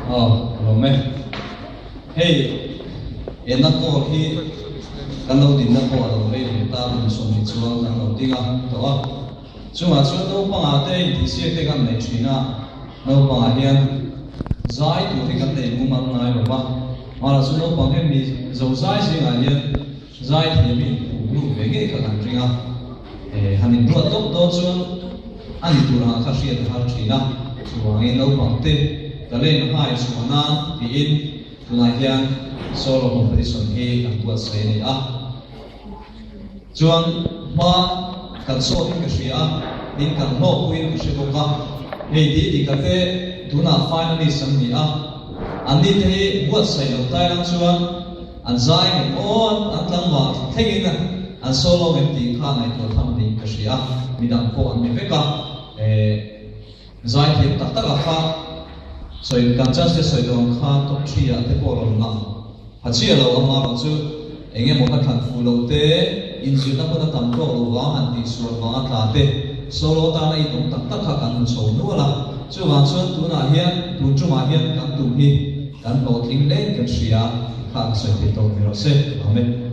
rồi mẹ hey em nó có khi căn đầu tiên nó có đầu đây thì ta mình sống thì chuang căn đầu tiên đó chúng mà chúng đâu bằng à đây thì sẽ cái căn này chuyện đâu bằng à hiền giải tụ thì căn này cũng mang lại rồi mà là chúng đâu bằng cái mình dầu giải gì à hiền giải thì mình cũng đủ về cái căn riêng hành hình đua tốt tốt chuan anh tụ là khác biệt khác chuyện chuang em đâu bằng thế cái này nó hay chuan thì in tụ này hiền solo competition he kan buat sai ni chuan ma kan so in ka sia in kan ho kuin ka se boka he di ka te tuna finalist ang ni ani te buat sai lo tai lang chuan an zai on an tang wa thegin an solo mem ti kha nai to tham ni ka sia midang ko an me veka zai thi tak tak kha soi kan cha se soi dong kha top 3 te polo na hachia lo ama ba chu enge mo ka than fu lo te in zu na ko na tam ko lo wa han ti su wa ta te solo ta na i tung tak tak kha kan chho nu la chu wa chuan tu na hian tu chu ma hian kan tu hi kan lo thing le kan sia kha soi ti to mi ro se amen